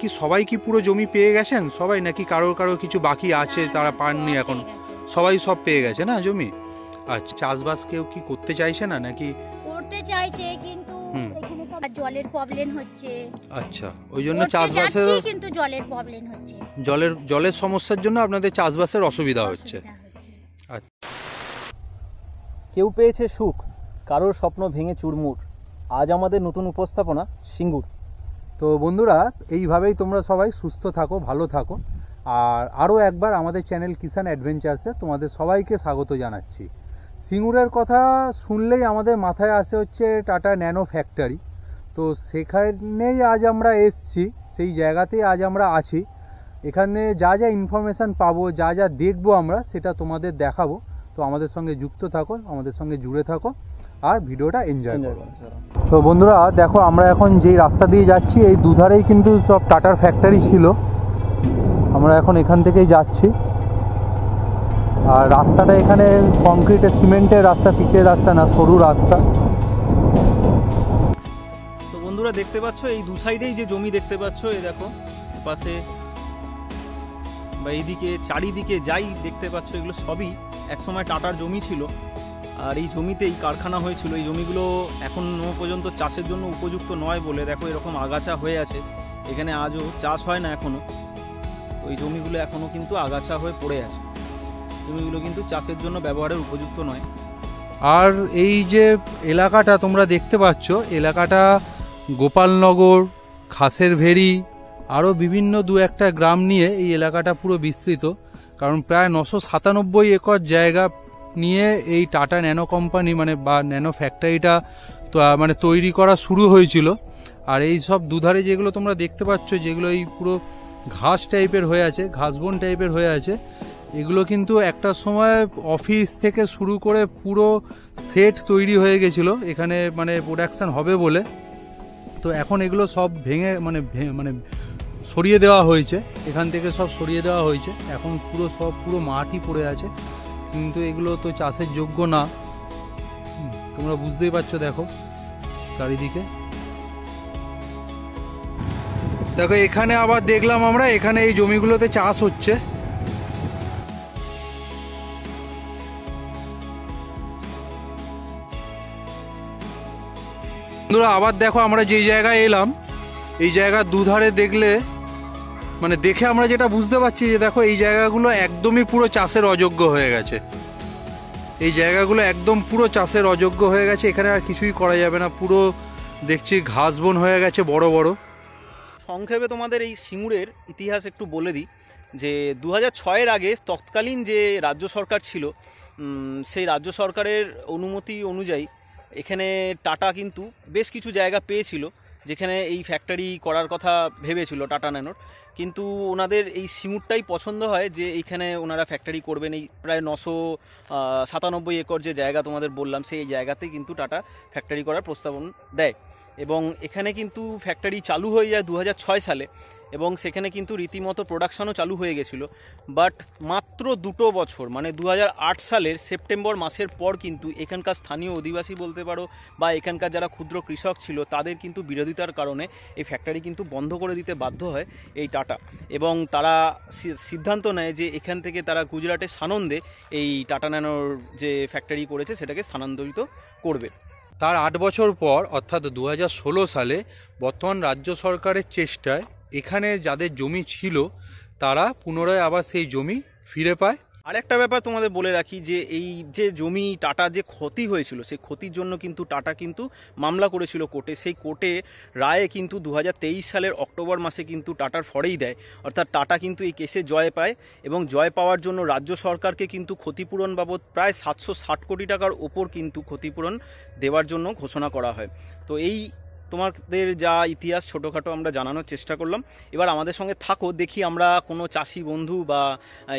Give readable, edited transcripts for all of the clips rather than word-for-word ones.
কি সবাই কি পুরো জমি পেয়ে গেছেন সবাই, নাকি কারোর কারোর কিছু বাকি আছে তারা পাননি এখন? সবাই সব পেয়ে গেছে না জমি? আচ্ছা, চাষবাস কেউ কি করতে চাইছে না নাকি? করতে চাইছে কিন্তু এখানে সব জলের প্রবলেম হচ্ছে। আচ্ছা, ওই জন্য চাষবাসের কিন্তু জলের প্রবলেম হচ্ছে, জলের সমস্যার জন্য আপনাদের চাষবাসের অসুবিধা হচ্ছে। আচ্ছা, কেউ পেয়েছে সুখ, কারোর স্বপ্ন ভেঙে চুরমুর। আজ আমাদের নতুন উপস্থাপনা সিঙ্গুর। তো বন্ধুরা, এইভাবেই তোমরা সবাই সুস্থ থাকো, ভালো থাকো। আর আরও একবার আমাদের চ্যানেল কিষান অ্যাডভেঞ্চার্সে তোমাদের সবাইকে স্বাগত জানাচ্ছি। সিঙ্গুরের কথা শুনলেই আমাদের মাথায় আসে হচ্ছে টাটা ন্যানো ফ্যাক্টরি। তো সেখানেই আজ আমরা এসছি, সেই জায়গাতেই আজ আমরা আছি। এখানে যা যা ইনফরমেশান পাবো, যা যা দেখবো আমরা, সেটা তোমাদের দেখাবো। তো আমাদের সঙ্গে যুক্ত থাকো, আমাদের সঙ্গে জুড়ে থাকো আর ভিডিওটা এনজয় করো। তো বন্ধুরা দেখো, আমরা এখন যেই রাস্তা দিয়ে যাচ্ছি এই দুধারেই কিন্তু সব টাটার ফ্যাক্টরি ছিল। আমরা এখন এখান থেকেই যাচ্ছি। আর রাস্তাটা এখানে কংক্রিটের সিমেন্টের রাস্তা, পিচের রাস্তা না, সরু রাস্তা। তো বন্ধুরা দেখতে পাচ্ছ এই দু সাইডেই যে জমি দেখতে পাচ্ছ, এই দেখো পাশে বা এইদিকে চারিদিকে যাই দেখতে পাচ্ছ, এগুলো সবই একসময় টাটার জমি ছিল। আর এই জমিতেই কারখানা হয়েছিল। এই জমিগুলো এখনও পর্যন্ত চাষের জন্য উপযুক্ত নয় বলে দেখো এরকম আগাছা হয়ে আছে। এখানে আজও চাষ হয় না এখনও। তো এই জমিগুলো এখনও কিন্তু আগাছা হয়ে পড়ে আছে। জমিগুলো কিন্তু চাষের জন্য ব্যবহারের উপযুক্ত নয়। আর এই যে এলাকাটা তোমরা দেখতে পাচ্ছ, এলাকাটা গোপালনগর, খাসের ভেড়ি, আরও বিভিন্ন দু একটা গ্রাম নিয়ে এই এলাকাটা পুরো বিস্তৃত। কারণ প্রায় 997 একর জায়গা নিয়ে এই টাটা ন্যানো কোম্পানি বা ন্যানো ফ্যাক্টরিটা তৈরি করা শুরু হয়েছিল। আর এই সব দুধারে যেগুলো তোমরা দেখতে পাচ্ছ, যেগুলো এই পুরো ঘাস টাইপের হয়ে আছে, ঘাসবন টাইপের হয়ে আছে, এগুলো কিন্তু একটা সময় অফিস থেকে শুরু করে পুরো সেট তৈরি হয়ে গেছিল এখানে প্রোডাকশন হবে বলে। তো এখন এগুলো সব ভেঙে সরিয়ে দেওয়া হয়েছে, এখান থেকে সব সরিয়ে দেওয়া হয়েছে। এখন পুরো মাটি পড়ে আছে, কিন্তু এগুলো তো চাষের যোগ্য না। তোমরা বুঝতেই পারছো, দেখো চারিদিকে। দেখো এখানে আবার দেখলাম আমরা, এখানে এই জমিগুলোতে চাষ হচ্ছে। আবার দেখো আমরা যেই জায়গায় এলাম, এই জায়গার দুধারে দেখে আমরা যেটা বুঝতে পারছি যে দেখো এই জায়গাগুলো একদমই পুরো চাষের অযোগ্য হয়ে গেছে। এই জায়গাগুলো একদম পুরো চাষের অযোগ্য হয়ে গেছে। এখানে আর কিছুই করা যাবে না, পুরো দেখছি ঘাস বন হয়ে গেছে বড় বড়। সংক্ষেপে তোমাদের এই সিঙ্গুরের ইতিহাস একটু বলে দিই যে 2006-এর আগে তৎকালীন যে রাজ্য সরকার ছিল, সেই রাজ্য সরকারের অনুমতি অনুযায়ী এখানে টাটা কিন্তু বেশ কিছু জায়গা পেয়েছিল যেখানে এই ফ্যাক্টরি করার কথা ভেবেছিল টাটা ন্যানোর। কিন্তু ওনাদের এই সিঙ্গুরটাই পছন্দ হয় যে এইখানে ওনারা ফ্যাক্টরি করবেন। এই প্রায় 997 একর যে জায়গা তোমাদের বললাম, সেই জায়গাতেই কিন্তু টাটা ফ্যাক্টরি করার প্রস্তাবনা দেয়। এবং এখানে কিন্তু ফ্যাক্টরি চালু হয়ে যায় 2006 সালে, এবং সেখানে কিন্তু রীতিমতো প্রোডাকশানও চালু হয়ে গেছিলো। বাট মাত্র 2 বছর 2008 সালের সেপ্টেম্বর মাসের পর কিন্তু এখানকার স্থানীয় অধিবাসী বলতে পারো বা এখানকার যারা ক্ষুদ্র কৃষক ছিল, তাদের কিন্তু বিরোধিতার কারণে এই ফ্যাক্টরি কিন্তু বন্ধ করে দিতে বাধ্য হয় এই টাটা। এবং তারা সিদ্ধান্ত নেয় যে এখান থেকে তারা গুজরাটের সানন্দে এই টাটা ন্যানোর যে ফ্যাক্টরি করেছে সেটাকে স্থানান্তরিত করবে। তার 8 বছর পর অর্থাৎ 2016 সালে বর্তমান রাজ্য সরকারের চেষ্টায় এখানে যাদের জমি ছিল তারা পুনরায় আবার সেই জমি ফিরে পায়। আর একটা ব্যাপার তোমাদের বলে রাখি যে এই যে জমি টাটা যে ক্ষতি হয়েছিল, সেই ক্ষতির জন্য কিন্তু টাটা কিন্তু মামলা করেছিল কোর্টে। সেই কোর্টে রায়ে কিন্তু 2023 সালের অক্টোবর মাসে কিন্তু টাটার ফরেই দেয়। অর্থাৎ টাটা কিন্তু এই কেসে জয় পায়, এবং জয় পাওয়ার জন্য রাজ্য সরকারকে কিন্তু ক্ষতিপূরণ বাবদ প্রায় 760 কোটি টাকার ওপর কিন্তু ক্ষতিপূরণ দেওয়ার জন্য ঘোষণা করা হয়। তো এই তোমাদের যা ইতিহাস ছোটোখাটো আমরা জানানোর চেষ্টা করলাম। এবার আমাদের সঙ্গে থাকো, দেখি আমরা কোনো চাষি বন্ধু বা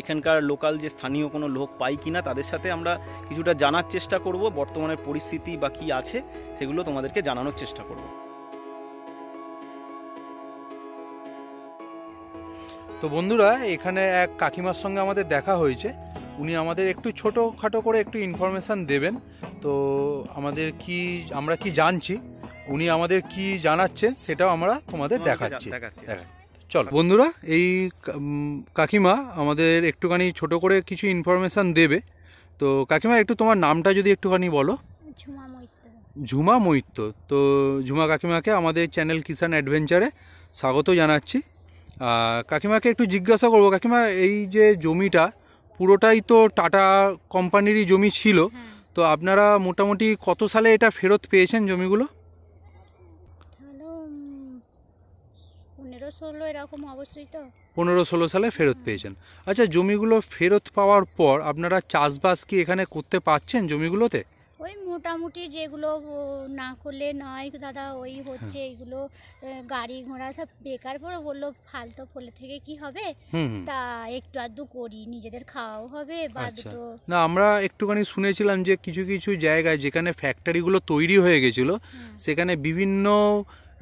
এখানকার লোকাল যে স্থানীয় কোনো লোক পাই কিনা, তাদের সাথে আমরা কিছুটা জানার চেষ্টা করব। বর্তমানের পরিস্থিতি বা কী আছে সেগুলো তোমাদেরকে জানানোর চেষ্টা করব। তো বন্ধুরা, এখানে এক কাকিমার সঙ্গে আমাদের দেখা হয়েছে। উনি আমাদের একটু ছোটোখাটো করে একটু ইনফরমেশান দেবেন। তো আমরা কি জানছি, উনি আমাদের কি জানাচ্ছেন সেটাও আমরা তোমাদের দেখাচ্ছি। চলো বন্ধুরা, এই কাকিমা আমাদের একটুখানি ছোট করে কিছু ইনফরমেশান দেবে। তো কাকিমা, একটু তোমার নামটা যদি একটুখানি বলো। ঝুমা মৈত্র। ঝুমা মৈত্র। তো ঝুমা কাকিমাকে আমাদের চ্যানেল কিষান অ্যাডভেঞ্চারে স্বাগত জানাচ্ছি। কাকিমাকে একটু জিজ্ঞাসা করবো, কাকিমা এই যে জমিটা পুরোটাই তো টাটা কোম্পানিরই জমি ছিল, তো আপনারা মোটামুটি কত সালে এটা ফেরত পেয়েছেন জমিগুলো? তাহলে 15-16 এরকম অবশ্যই তো। 15-16 সালে ফেরত পেয়েছেন। আচ্ছা, জমিগুলো ফেরত পাওয়ার পর আপনারা চাষবাস কি এখানে করতে পারছেন জমিগুলোতে? ওই মোটামুটি যেগুলো না করলে নয় দাদা, ওই হচ্ছে এইগুলো গাড়ি ঘোড়া সব বেকার করে বললো, ফালতু ফলে থেকে কি হবে, তা একটু আধটু করি, নিজেদের খাওয়াও হবে বা দুটো। না, আমরা একটুখানি শুনেছিলাম যে কিছু কিছু জায়গায় যেখানে ফ্যাক্টরিগুলো তৈরি হয়ে গেছিল সেখানে বিভিন্ন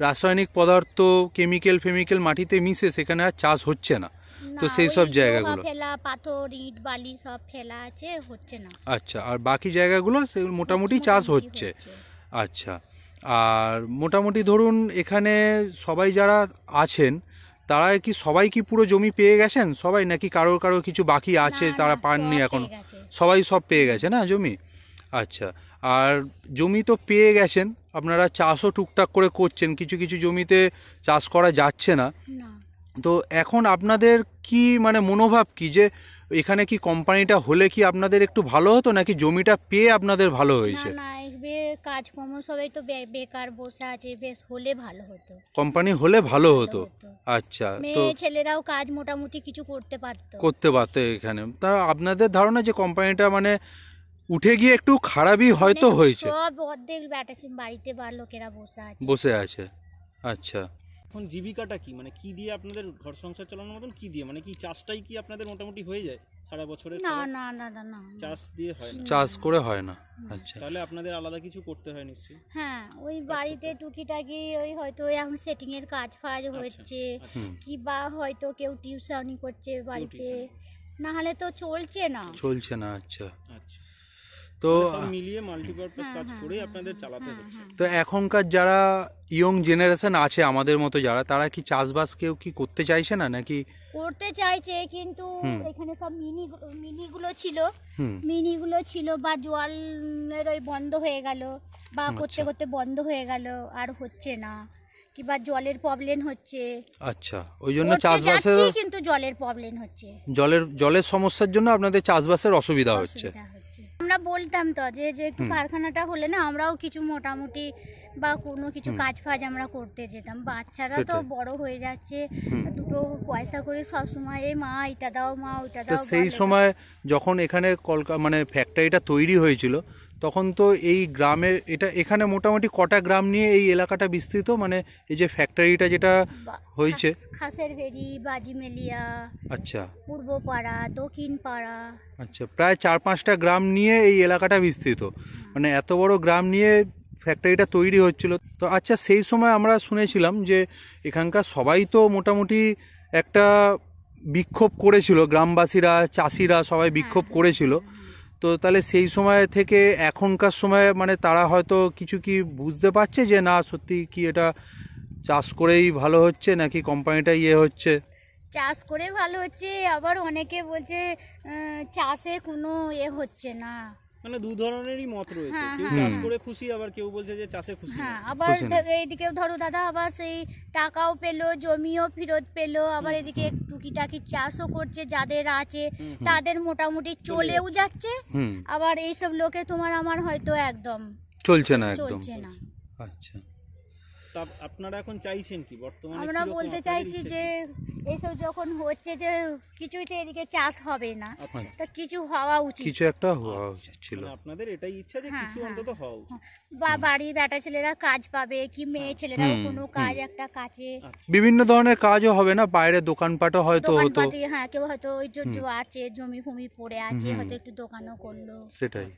রাসায়নিক পদার্থ, কেমিক্যাল মাটিতে মিশে সেখানে আর চাষ হচ্ছে না, তো সেই সব জায়গাগুলো ফেলা, পাথর ইট বালি সব ফেলা আছে, হচ্ছে না। আচ্ছা, আর বাকি জায়গাগুলো মোটামুটি চাষ হচ্ছে। আচ্ছা, আর মোটামুটি ধরুন এখানে সবাই যারা আছেন তারা কি সবাই কি পুরো জমি পেয়ে গেছেন সবাই, নাকি কারোর কিছু বাকি আছে তারা পাননি এখন? সবাই সব পেয়ে গেছে না জমি? আচ্ছা, আর জমি তো পেয়ে গেছেন, আপনারা চাষও টুকটাক করে করছেন, কিছু কিছু জমিতে চাষ করা যাচ্ছে না, তো এখন আপনাদের কি মানে মনোভাব কি, যে এখানে কি কোম্পানিটা হলে কি আপনাদের একটু ভালো হতো, নাকি জমিটা পেয়ে আপনাদের ভালো হয়েছে? না, কাজকর্ম সবাই তো বেকার বসে আছে, বেশ হলে ভালো হতো, কোম্পানি হলে ভালো হতো। আচ্ছা, তো মেয়ে ছেলেরাও কাজ মোটামুটি কিছু করতে পারতো এখানে। তা আপনাদের ধারণা যে কোম্পানিটা মানে উঠে গিয়ে একটু খারাপই হয়তো হয়েছে? সব অর্ধেক বাড়িতে বা লোকেরা বসে আছে। আচ্ছা, এখন জীবিকাটা কি, মানে কি দিয়ে আপনাদের ঘর সংসার চালানোর মতন কি দিয়ে, মানে কি চাষটাই কি আপনাদের মোটামুটি হয়ে যায় সারা বছরে? না না না না, চাষ দিয়ে হয় না, চাষ করে হয় না। আচ্ছা, তাহলে আপনাদের আলাদা কিছু করতে হয় নিশ্চয়ই? হ্যাঁ, ওই বাড়িতে টুকিটাকি ওই হয়তো এখন সেটিং এর কাজ ফাজ হচ্ছে, কি বা হয়তো কেউ টিউশনি করছে বাড়িতে, না হলে তো চলছে না। আচ্ছা আচ্ছা, তো মিলিয়ে মাল্টিপারপাস কাজ করে আপনাদের চালাতে হচ্ছে। তো এখনকার যারা ইয়ং জেনারেশন আছে আমাদের মতো যারা, তারা কি চাষবাস কেউ কি করতে চাইছে না, নাকি করতে চাইছে, কিন্তু এখানে সব মিনিগুলো ছিল বা জলের ওই বন্ধ হয়ে গেল, বা করতে করতে বন্ধ হয়ে গেল, আর হচ্ছে না, কিংবা জলের প্রবলেম হচ্ছে। আচ্ছা, ওই জন্য চাষবাসের কিন্তু জলের প্রবলেম হচ্ছে, জলের সমস্যার জন্য আপনাদের চাষবাসের অসুবিধা হচ্ছে। আমরা বলতাম তো যে একটু কারখানাটা হলে না আমরাও কিছু মোটামুটি বা কোনো কিছু কাজ ফাজ আমরা করতে যেতাম, বাচ্চারা তো বড় হয়ে যাচ্ছে, দুটো পয়সা করে সব সময় এই মা এটা দাও, মা ওইটা দাও। সেই সময় যখন এখানে মানে ফ্যাক্টরিটা তৈরি হয়েছিল তখন তো এই গ্রামের এখানে মোটামুটি কটা গ্রাম নিয়ে এই এলাকাটা বিস্তৃত, মানে এই যে ফ্যাক্টরিটা যেটা হয়েছে? খাসের ভেড়ি, বাজিমেলিয়া, আচ্ছা, পূর্বপাড়া, দক্ষিণ পাড়া, আচ্ছা, প্রায় 4-5টা গ্রাম নিয়ে এই এলাকাটা বিস্তৃত, মানে এত বড় গ্রাম নিয়ে ফ্যাক্টরিটা তৈরি হচ্ছিল। তো আচ্ছা, সেই সময় আমরা শুনেছিলাম যে এখানকার সবাই তো মোটামুটি একটা বিক্ষোভ করেছিল, গ্রামবাসীরা, চাষিরা সবাই বিক্ষোভ করেছিল, তো তাহলে সেই সময় থেকে এখনকার সময় মানে তারা হয়তো কিছু কি বুঝতে পারছে যে না সত্যি কি এটা চাষ করেই ভালো হচ্ছে, নাকি কোম্পানিটা হচ্ছে? চাষ করে ভালো হচ্ছে, আবার অনেকে বলছে চাষে কোনো হচ্ছে না, মানে দু ধরনেরই মত রয়েছে, কেউ চাষ করে খুশি, আবার কেউ বলছে যে চাষে খুশি। হ্যাঁ, আবার এইদিকেও ধরো দাদা, আবার সেই টাকাও পেলো, জমিও ফেরত পেলো, আবার এদিকে টুকিটাকি চাষও করছে, যাদের আছে তাদের মোটামুটি চলেও যাচ্ছে, আবার এইসব লোকে তোমার আমার হয়তো একদম চলছে না। আচ্ছা, তা আপনারা এখন চাইছেন কি বর্তমানে? আমরা বলতে চাইছি যে এইসব যখন হচ্ছে যে কিছুই তো এদিকে চাষ হবে না, তা কিছু হওয়া উচিত, কিছু একটা হওয়া উচিত ছিল। আপনাদের এটাই ইচ্ছা যে কিছু অন্তত হওয়া উচিত, বা বাড়ির বেটা ছেলেরা কাজ পাবে, কি মেয়ে ছেলেরাও কোনো কাজ একটা কাজে, বিভিন্ন ধরনের কাজও হবে না, বাইরে দোকানপাটও হয়তো হতো। হ্যাঁ, কেউ হয়তো ওই আছে জমি ফমি পড়ে আছে, হয়তো একটু দোকানও করলো, সেটাই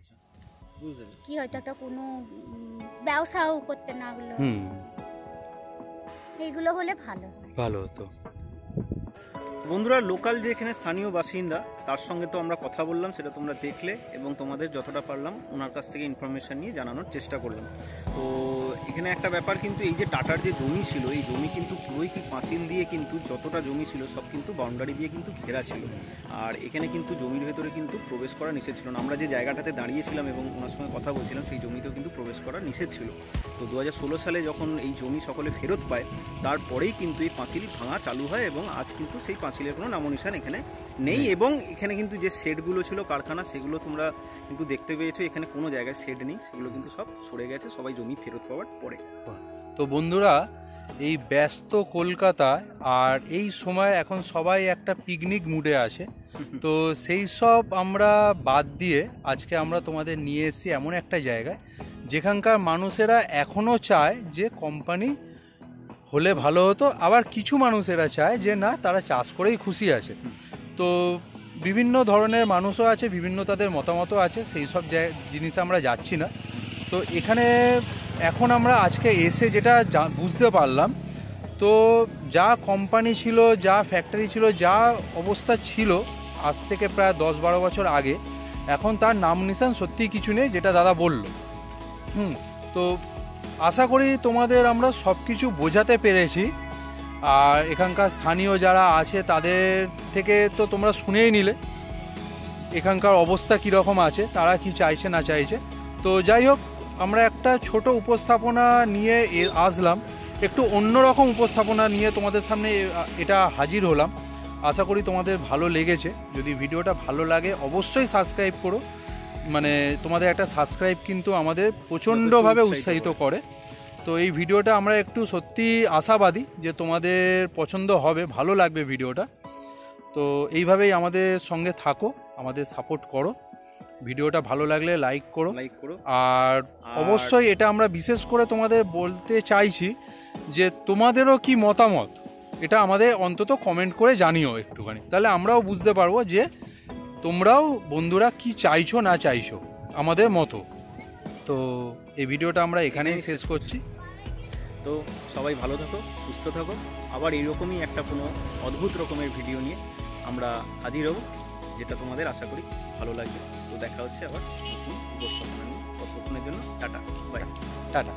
কি হয়তো একটা কোনো ব্যবসাও করতে না হলো, এইগুলো হলে ভালো হতো। বন্ধুরা, লোকাল যে এখানে স্থানীয় বাসিন্দা তার সঙ্গে তো আমরা কথা বললাম, সেটা তোমরা দেখলে এবং তোমাদের যতটা পারলাম ওনার কাছ থেকে ইনফরমেশান নিয়ে জানানোর চেষ্টা করলাম। তো এখানে একটা ব্যাপার, কিন্তু এই যে টাটার যে জমি ছিল, এই জমি কিন্তু পুরোই কি পাঁচিল দিয়ে, কিন্তু যতটা জমি ছিল সব কিন্তু বাউন্ডারি দিয়ে কিন্তু ঘেরা ছিল। আর এখানে কিন্তু জমির ভেতরে কিন্তু প্রবেশ করা নিষেধ ছিল না। আমরা যে জায়গাটাতে দাঁড়িয়েছিলাম এবং ওনার সঙ্গে কথা বলছিলাম, সেই জমিতেও কিন্তু প্রবেশ করা নিষেধ ছিল। তো 2016 সালে যখন এই জমি সকলে ফেরত পায়, তারপরেই কিন্তু এই পাঁচিল ভাঙা চালু হয় এবং আজ কিন্তু সেই পাঁচিলের কোনো নামনিশান এখানে নেই। এবং এখানে কিন্তু যে শেডগুলো ছিল কারখানা, সেগুলো তোমরা কিন্তু দেখতে পেয়েছো, এখানে কোনো জায়গায় শেড নেই, সেগুলো কিন্তু সব সরে গেছে সবাই জমি ফেরত পাওয়ার পরে। তো বন্ধুরা, এই ব্যস্ত কলকাতায় আর এই সময় এখন সবাই একটা পিকনিক মুডে আছে, তো সেই সব আমরা বাদ দিয়ে আজকে আমরা তোমাদের নিয়ে এসেছি এমন একটা জায়গায় যেখানকার মানুষেরা এখনও চায় যে কোম্পানি হলে ভালো হতো, আবার কিছু মানুষেরা চায় যে না, তারা চাষ করেই খুশি আছে। তো বিভিন্ন ধরনের মানুষও আছে, বিভিন্ন তাদের মতামতও আছে, সেই সব জিনিস আমরা যাচ্ছি না। তো এখানে এখন আমরা আজকে এসে যেটা বুঝতে পারলাম, তো যা কোম্পানি ছিল, যা ফ্যাক্টরি ছিল, যা অবস্থা ছিল আজ থেকে প্রায় 10-12 বছর আগে, এখন তার নাম নিশান সত্যিই কিছু নেই, যেটা দাদা বলল। তো আশা করি তোমাদের আমরা সব কিছু বোঝাতে পেরেছি। আর এখানকার স্থানীয় যারা আছে তাদের থেকে তো তোমরা শুনেই নিলে এখানকার অবস্থা কীরকম আছে, তারা কি চাইছে না চাইছে। তো যাই হোক, আমরা একটা ছোট উপস্থাপনা নিয়ে আসলাম, একটু অন্যরকম উপস্থাপনা নিয়ে তোমাদের সামনে এটা হাজির হলাম। আশা করি তোমাদের ভালো লেগেছে। যদি ভিডিওটা ভালো লাগে অবশ্যই সাবস্ক্রাইব করো, মানে তোমাদের একটা সাবস্ক্রাইব কিন্তু আমাদের প্রচণ্ডভাবে উৎসাহিত করে। তো এই ভিডিওটা আমরা একটু সত্যি আশাবাদী যে তোমাদের পছন্দ হবে, ভালো লাগবে ভিডিওটা। তো এইভাবেই আমাদের সঙ্গে থাকো, আমাদের সাপোর্ট করো। ভিডিওটা ভালো লাগলে লাইক করো। আর অবশ্যই এটা আমরা বিশেষ করে তোমাদের বলতে চাইছি যে তোমাদেরও কি মতামত, এটা আমাদের অন্তত কমেন্ট করে জানিও একটুখানি, তাহলে আমরাও বুঝতে পারবো যে তোমরাও বন্ধুরা কি চাইছো না চাইছো আমাদের মতো। তো এই ভিডিওটা আমরা এখানেই শেষ করছি। তো সবাই ভালো থাকো, সুস্থ থাকো। আবার এইরকমই একটা কোনো অদ্ভুত রকমের ভিডিও নিয়ে আমরা হাজির হব, যেটা তোমাদের আশা করি ভালো লাগবে। তো দেখা হচ্ছে আবার নতুন উপস্থাপনা নিয়ে। ততক্ষণের জন্য টাটা, বাই। টাটা।